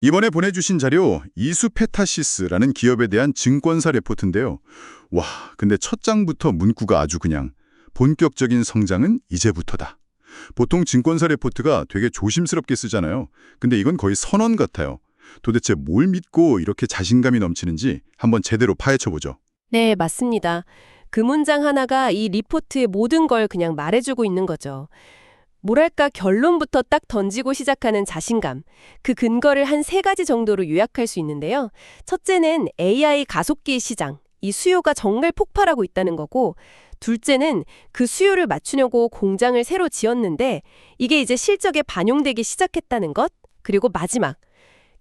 이번에 보내주신 자료 이수페타시스라는 기업에 대한 증권사 레포트인데요. 와, 근데 첫 장부터 문구가 아주 그냥 본격적인 성장은 이제부터다. 보통 증권사 레포트가 되게 조심스럽게 쓰잖아요. 근데 이건 거의 선언 같아요. 도대체 뭘 믿고 이렇게 자신감이 넘치는지 한번 제대로 파헤쳐보죠. 네, 맞습니다. 그 문장 하나가 이 리포트의 모든 걸 그냥 말해주고 있는 거죠. 뭐랄까 결론부터 딱 던지고 시작하는 자신감. 그 근거를 한 세 가지 정도로 요약할 수 있는데요. 첫째는 AI 가속기 시장. 이 수요가 정말 폭발하고 있다는 거고, 둘째는 그 수요를 맞추려고 공장을 새로 지었는데 이게 이제 실적에 반영되기 시작했다는 것. 그리고 마지막,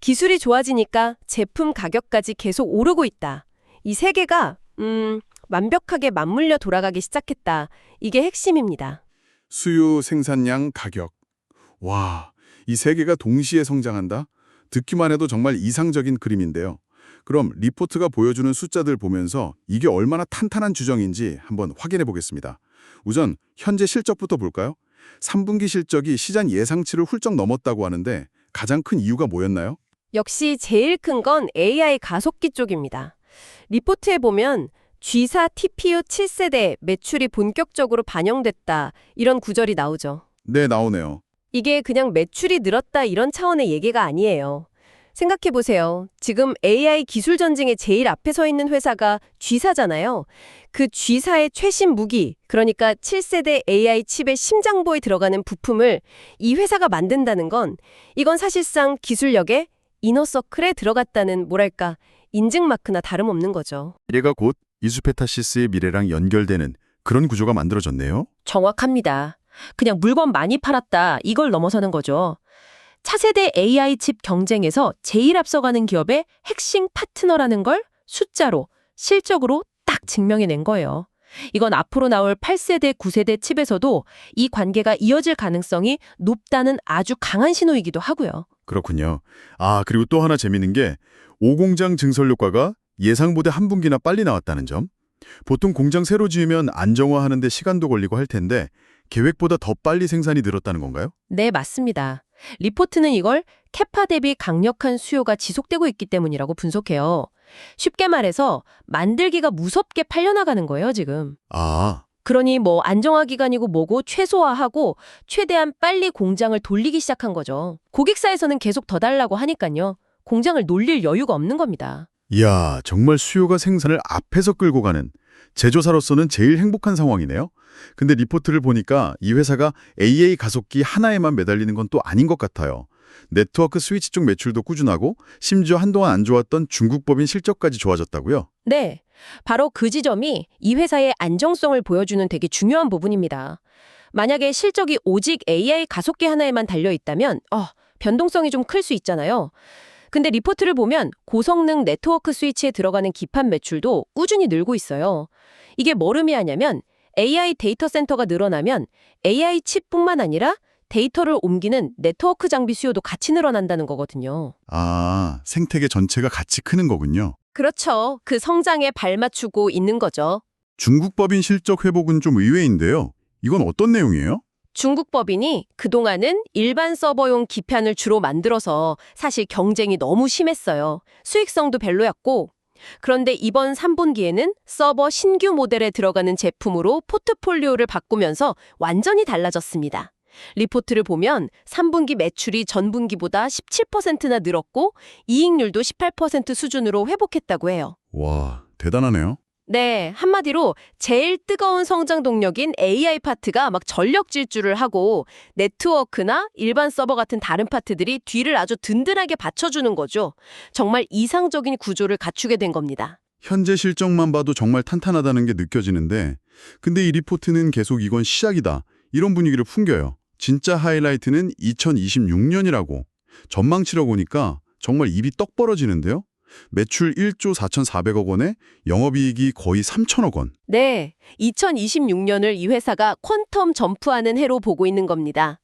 기술이 좋아지니까 제품 가격까지 계속 오르고 있다. 이 세 개가 완벽하게 맞물려 돌아가기 시작했다. 이게 핵심입니다. 수요, 생산량, 가격. 와, 이 세 개가 동시에 성장한다? 듣기만 해도 정말 이상적인 그림인데요. 그럼 리포트가 보여주는 숫자들 보면서 이게 얼마나 탄탄한 주정인지 한번 확인해 보겠습니다. 우선 현재 실적부터 볼까요? 3분기 실적이 시장 예상치를 훌쩍 넘었다고 하는데 가장 큰 이유가 뭐였나요? 역시 제일 큰 건 AI 가속기 쪽입니다. 리포트에 보면 G사 TPU 7세대 매출이 본격적으로 반영됐다 이런 구절이 나오죠. 네, 나오네요. 이게 그냥 매출이 늘었다 이런 차원의 얘기가 아니에요. 생각해보세요. 지금 AI 기술 전쟁의 제일 앞에 서 있는 회사가 G사잖아요. 그 G사의 최신 무기, 그러니까 7세대 AI 칩의 심장부에 들어가는 부품을 이 회사가 만든다는 건 이건 사실상 기술력의 이너서클에 들어갔다는 뭐랄까 인증마크나 다름없는 거죠. 미래가 곧 이수페타시스의 미래랑 연결되는 그런 구조가 만들어졌네요. 정확합니다. 그냥 물건 많이 팔았다 이걸 넘어서는 거죠. 차세대 AI 칩 경쟁에서 제일 앞서가는 기업의 핵심 파트너라는 걸 숫자로, 실적으로 딱 증명해낸 거예요. 이건 앞으로 나올 8세대, 9세대 칩에서도 이 관계가 이어질 가능성이 높다는 아주 강한 신호이기도 하고요. 그렇군요. 아, 그리고 또 하나 재밌는 게 5공장 증설 효과가 예상보다 한 분기나 빨리 나왔다는 점. 보통 공장 새로 지으면 안정화하는 데 시간도 걸리고 할 텐데 계획보다 더 빨리 생산이 늘었다는 건가요? 네, 맞습니다. 리포트는 이걸 캐파 대비 강력한 수요가 지속되고 있기 때문이라고 분석해요. 쉽게 말해서 만들기가 무섭게 팔려나가는 거예요, 지금. 아, 그러니 뭐 안정화 기간이고 뭐고 최소화하고 최대한 빨리 공장을 돌리기 시작한 거죠. 고객사에서는 계속 더 달라고 하니까요. 공장을 놀릴 여유가 없는 겁니다. 이야, 정말 수요가 생산을 앞에서 끌고 가는 제조사로서는 제일 행복한 상황이네요. 근데 리포트를 보니까 이 회사가 AA 가속기 하나에만 매달리는 건 또 아닌 것 같아요. 네트워크 스위치 쪽 매출도 꾸준하고 심지어 한동안 안 좋았던 중국 법인 실적까지 좋아졌다고요? 네, 바로 그 지점이 이 회사의 안정성을 보여주는 되게 중요한 부분입니다. 만약에 실적이 오직 AI 가속기 하나에만 달려있다면 변동성이 좀 클 수 있잖아요. 근데 리포트를 보면 고성능 네트워크 스위치에 들어가는 기판 매출도 꾸준히 늘고 있어요. 이게 뭘 의미하냐면 AI 데이터 센터가 늘어나면 AI 칩뿐만 아니라 데이터를 옮기는 네트워크 장비 수요도 같이 늘어난다는 거거든요. 아, 생태계 전체가 같이 크는 거군요. 그렇죠. 그 성장에 발맞추고 있는 거죠. 중국 법인 실적 회복은 좀 의외인데요. 이건 어떤 내용이에요? 중국 법인이 그동안은 일반 서버용 기판을 주로 만들어서 사실 경쟁이 너무 심했어요. 수익성도 별로였고. 그런데 이번 3분기에는 서버 신규 모델에 들어가는 제품으로 포트폴리오를 바꾸면서 완전히 달라졌습니다. 리포트를 보면 3분기 매출이 전분기보다 17%나 늘었고 이익률도 18% 수준으로 회복했다고 해요. 와, 대단하네요. 네, 한마디로 제일 뜨거운 성장 동력인 AI 파트가 막 전력 질주를 하고 네트워크나 일반 서버 같은 다른 파트들이 뒤를 아주 든든하게 받쳐주는 거죠. 정말 이상적인 구조를 갖추게 된 겁니다. 현재 실적만 봐도 정말 탄탄하다는 게 느껴지는데 근데 이 리포트는 계속 이건 시작이다. 이런 분위기를 풍겨요. 진짜 하이라이트는 2026년이라고. 전망치라고 보니까 정말 입이 떡 벌어지는데요. 매출 1조 4,400억 원에 영업이익이 거의 3천억 원. 네, 2026년을 이 회사가 퀀텀 점프하는 해로 보고 있는 겁니다.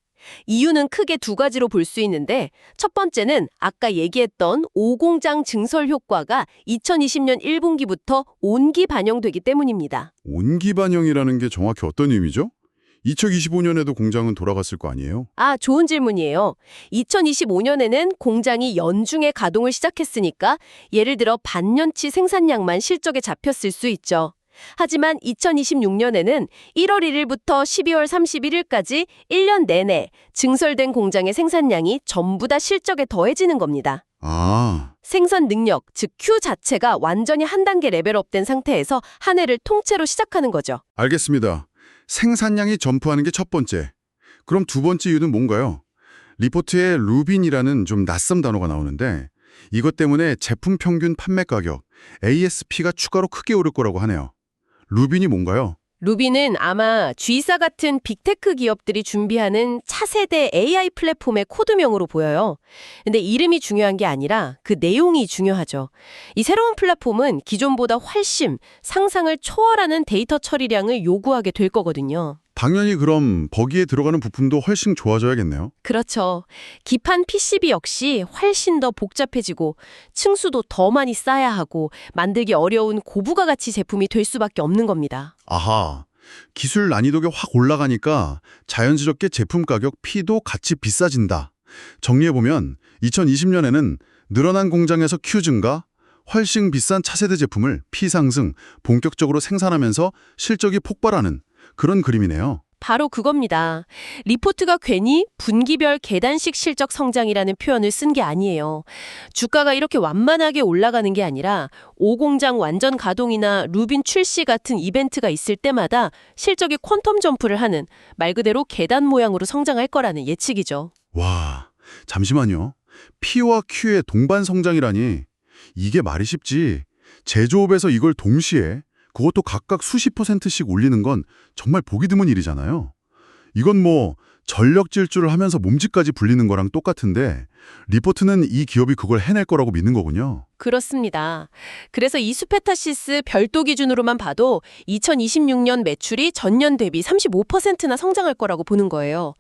이유는 크게 두 가지로 볼 수 있는데 첫 번째는 아까 얘기했던 5공장 증설 효과가 2020년 1분기부터 온기 반영되기 때문입니다. 온기 반영이라는 게 정확히 어떤 의미죠? 2025년에도 공장은 돌아갔을 거 아니에요? 아, 좋은 질문이에요. 2025년에는 공장이 연중에 가동을 시작했으니까 예를 들어 반년치 생산량만 실적에 잡혔을 수 있죠. 하지만 2026년에는 1월 1일부터 12월 31일까지 1년 내내 증설된 공장의 생산량이 전부 다 실적에 더해지는 겁니다. 아, 생산 능력, 즉 Q 자체가 완전히 한 단계 레벨업된 상태에서 한 해를 통째로 시작하는 거죠. 알겠습니다. 생산량이 점프하는 게 첫 번째. 그럼 두 번째 이유는 뭔가요? 리포트에 루빈이라는 좀 낯선 단어가 나오는데 이것 때문에 제품 평균 판매 가격, ASP가 추가로 크게 오를 거라고 하네요. 루빈이 뭔가요? 루비는 아마 G사 같은 빅테크 기업들이 준비하는 차세대 AI 플랫폼의 코드명으로 보여요. 근데 이름이 중요한 게 아니라 그 내용이 중요하죠. 이 새로운 플랫폼은 기존보다 훨씬 상상을 초월하는 데이터 처리량을 요구하게 될 거거든요. 당연히 그럼 거기에 들어가는 부품도 훨씬 좋아져야겠네요. 그렇죠. 기판 PCB 역시 훨씬 더 복잡해지고 층수도 더 많이 쌓아야 하고 만들기 어려운 고부가 가치 제품이 될 수밖에 없는 겁니다. 아하, 기술 난이도가 확 올라가니까 자연스럽게 제품 가격 P도 같이 비싸진다. 정리해보면 2020년에는 늘어난 공장에서 Q 증가, 훨씬 비싼 차세대 제품을 P 상승, 본격적으로 생산하면서 실적이 폭발하는 그런 그림이네요. 바로 그겁니다. 리포트가 괜히 분기별 계단식 실적 성장이라는 표현을 쓴 게 아니에요. 주가가 이렇게 완만하게 올라가는 게 아니라 5공장 완전 가동이나 루빈 출시 같은 이벤트가 있을 때마다 실적이 퀀텀 점프를 하는 말 그대로 계단 모양으로 성장할 거라는 예측이죠. 와, 잠시만요. P와 Q의 동반 성장이라니 이게 말이 쉽지. 제조업에서 이걸 동시에 그것도 각각 수십 %씩 올리는 건 정말 보기 드문 일이잖아요. 이건 뭐 전력 질주를 하면서 몸집까지 불리는 거랑 똑같은데 리포트는 이 기업이 그걸 해낼 거라고 믿는 거군요. 그렇습니다. 그래서 이수페타시스 별도 기준으로만 봐도 2026년 매출이 전년 대비 35%나 성장할 거라고 보는 거예요.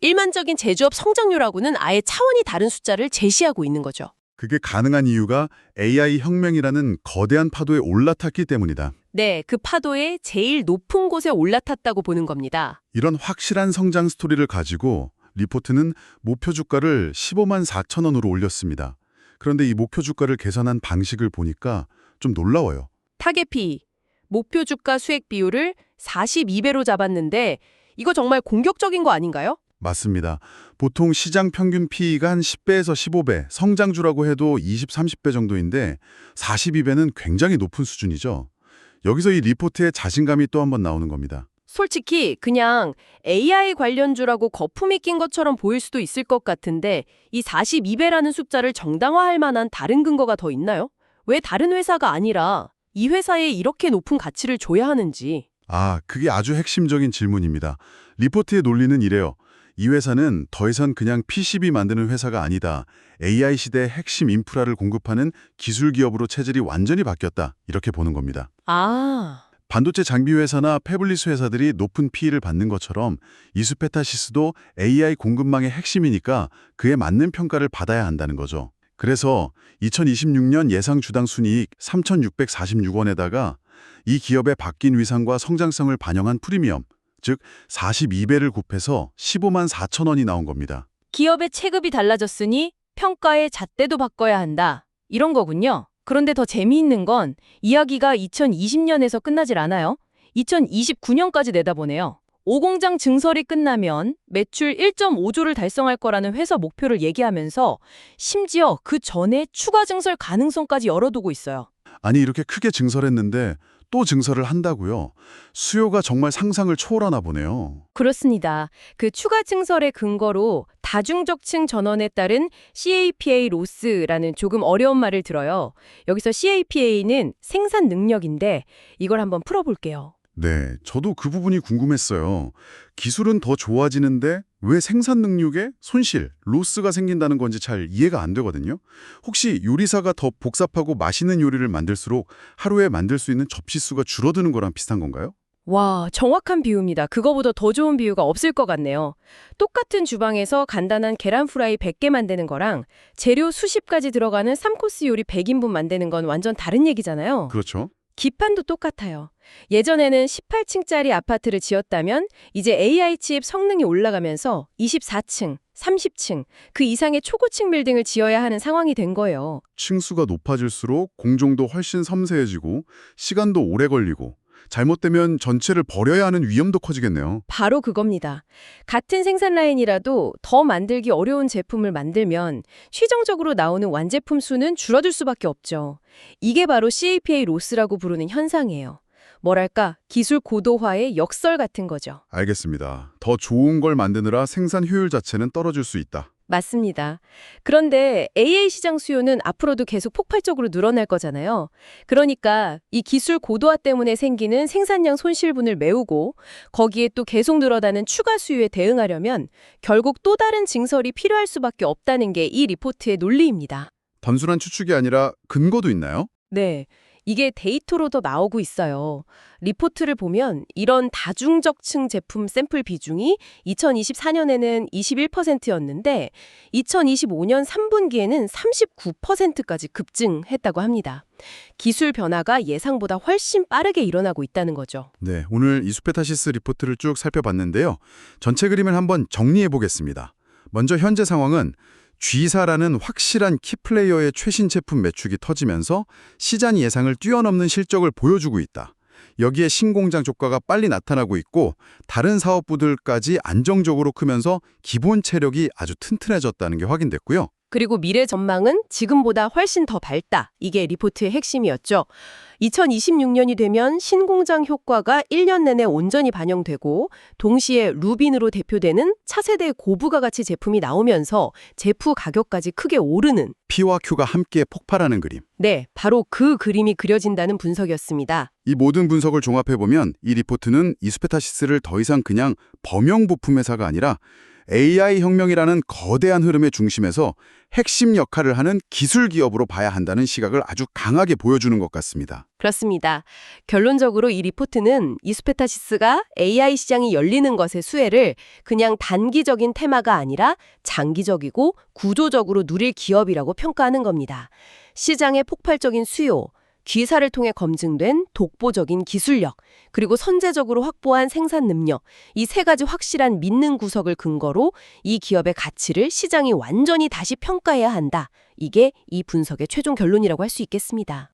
일반적인 제조업 성장률하고는 아예 차원이 다른 숫자를 제시하고 있는 거죠. 그게 가능한 이유가 AI 혁명이라는 거대한 파도에 올라탔기 때문이다. 네, 그 파도의 제일 높은 곳에 올라탔다고 보는 겁니다. 이런 확실한 성장 스토리를 가지고 리포트는 목표 주가를 15만 4천 원으로 올렸습니다. 그런데 이 목표 주가를 계산한 방식을 보니까 좀 놀라워요. 타겟 P, 목표 주가 수익 비율을 42배로 잡았는데 이거 정말 공격적인 거 아닌가요? 맞습니다. 보통 시장 평균 PE가 한 10배에서 15배, 성장주라고 해도 20, 30배 정도인데 42배는 굉장히 높은 수준이죠. 여기서 이 리포트의 자신감이 또 한 번 나오는 겁니다. 솔직히 그냥 AI 관련주라고 거품이 낀 것처럼 보일 수도 있을 것 같은데 이 42배라는 숫자를 정당화할 만한 다른 근거가 더 있나요? 왜 다른 회사가 아니라 이 회사에 이렇게 높은 가치를 줘야 하는지. 아, 그게 아주 핵심적인 질문입니다. 리포트의 논리는 이래요. 이 회사는 더 이상 그냥 PCB 만드는 회사가 아니다. AI 시대의 핵심 인프라를 공급하는 기술 기업으로 체질이 완전히 바뀌었다. 이렇게 보는 겁니다. 아, 반도체 장비 회사나 패블리스 회사들이 높은 PE를 받는 것처럼 이수페타시스도 AI 공급망의 핵심이니까 그에 맞는 평가를 받아야 한다는 거죠. 그래서 2026년 예상 주당 순이익 3,646원에다가 이 기업의 바뀐 위상과 성장성을 반영한 프리미엄, 즉 42배를 곱해서 15만 4천 원이 나온 겁니다. 기업의 체급이 달라졌으니 평가의 잣대도 바꿔야 한다. 이런 거군요. 그런데 더 재미있는 건 이야기가 2020년에서 끝나질 않아요. 2029년까지 내다보네요. 5공장 증설이 끝나면 매출 1.5조를 달성할 거라는 회사 목표를 얘기하면서 심지어 그 전에 추가 증설 가능성까지 열어두고 있어요. 아니 이렇게 크게 증설했는데 또 증설을 한다고요? 수요가 정말 상상을 초월하나 보네요. 그렇습니다. 그 추가 증설의 근거로 다중적층 전원에 따른 CAPA 로스라는 조금 어려운 말을 들어요. 여기서 CAPA는 생산 능력인데 이걸 한번 풀어볼게요. 네, 저도 그 부분이 궁금했어요. 기술은 더 좋아지는데 왜 생산 능력에 손실, 로스가 생긴다는 건지 잘 이해가 안 되거든요. 혹시 요리사가 더 복잡하고 맛있는 요리를 만들수록 하루에 만들 수 있는 접시 수가 줄어드는 거랑 비슷한 건가요? 와, 정확한 비유입니다. 그거보다 더 좋은 비유가 없을 것 같네요. 똑같은 주방에서 간단한 계란 프라이 100개 만드는 거랑 재료 수십 가지 들어가는 3코스 요리 100인분 만드는 건 완전 다른 얘기잖아요. 그렇죠. 기판도 똑같아요. 예전에는 18층짜리 아파트를 지었다면 이제 AI 칩 성능이 올라가면서 24층, 30층, 그 이상의 초고층 빌딩을 지어야 하는 상황이 된 거예요. 층수가 높아질수록 공정도 훨씬 섬세해지고 시간도 오래 걸리고 잘못되면 전체를 버려야 하는 위험도 커지겠네요. 바로 그겁니다. 같은 생산 라인이라도 더 만들기 어려운 제품을 만들면 최종적으로 나오는 완제품 수는 줄어들 수밖에 없죠. 이게 바로 CAPA 로스라고 부르는 현상이에요. 뭐랄까, 기술 고도화의 역설 같은 거죠. 알겠습니다. 더 좋은 걸 만드느라 생산 효율 자체는 떨어질 수 있다. 맞습니다. 그런데 AI 시장 수요는 앞으로도 계속 폭발적으로 늘어날 거잖아요. 그러니까 이 기술 고도화 때문에 생기는 생산량 손실분을 메우고 거기에 또 계속 늘어나는 추가 수요에 대응하려면 결국 또 다른 증설이 필요할 수밖에 없다는 게 이 리포트의 논리입니다. 단순한 추측이 아니라 근거도 있나요? 네. 이게 데이터로도 나오고 있어요. 리포트를 보면 이런 다중적층 제품 샘플 비중이 2024년에는 21%였는데 2025년 3분기에는 39%까지 급증했다고 합니다. 기술 변화가 예상보다 훨씬 빠르게 일어나고 있다는 거죠. 네, 오늘 이수페타시스 리포트를 쭉 살펴봤는데요. 전체 그림을 한번 정리해 보겠습니다. 먼저 현재 상황은 G사라는 확실한 키플레이어의 최신 제품 매출이 터지면서 시장 예상을 뛰어넘는 실적을 보여주고 있다. 여기에 신공장 조과가 빨리 나타나고 있고 다른 사업부들까지 안정적으로 크면서 기본 체력이 아주 튼튼해졌다는 게 확인됐고요. 그리고 미래 전망은 지금보다 훨씬 더 밝다. 이게 리포트의 핵심이었죠. 2026년이 되면 신공장 효과가 1년 내내 온전히 반영되고 동시에 루빈으로 대표되는 차세대 고부가 가치 제품이 나오면서 제품 가격까지 크게 오르는 P와 Q가 함께 폭발하는 그림. 네, 바로 그 그림이 그려진다는 분석이었습니다. 이 모든 분석을 종합해보면 이 리포트는 이수페타시스를 더 이상 그냥 범용 부품 회사가 아니라 AI 혁명이라는 거대한 흐름의 중심에서 핵심 역할을 하는 기술 기업으로 봐야 한다는 시각을 아주 강하게 보여주는 것 같습니다. 그렇습니다. 결론적으로 이 리포트는 이수페타시스가 AI 시장이 열리는 것의 수혜를 그냥 단기적인 테마가 아니라 장기적이고 구조적으로 누릴 기업이라고 평가하는 겁니다. 시장의 폭발적인 수요, G사를 통해 검증된 독보적인 기술력, 그리고 선제적으로 확보한 생산 능력, 이 세 가지 확실한 믿는 구석을 근거로 이 기업의 가치를 시장이 완전히 다시 평가해야 한다. 이게 이 분석의 최종 결론이라고 할 수 있겠습니다.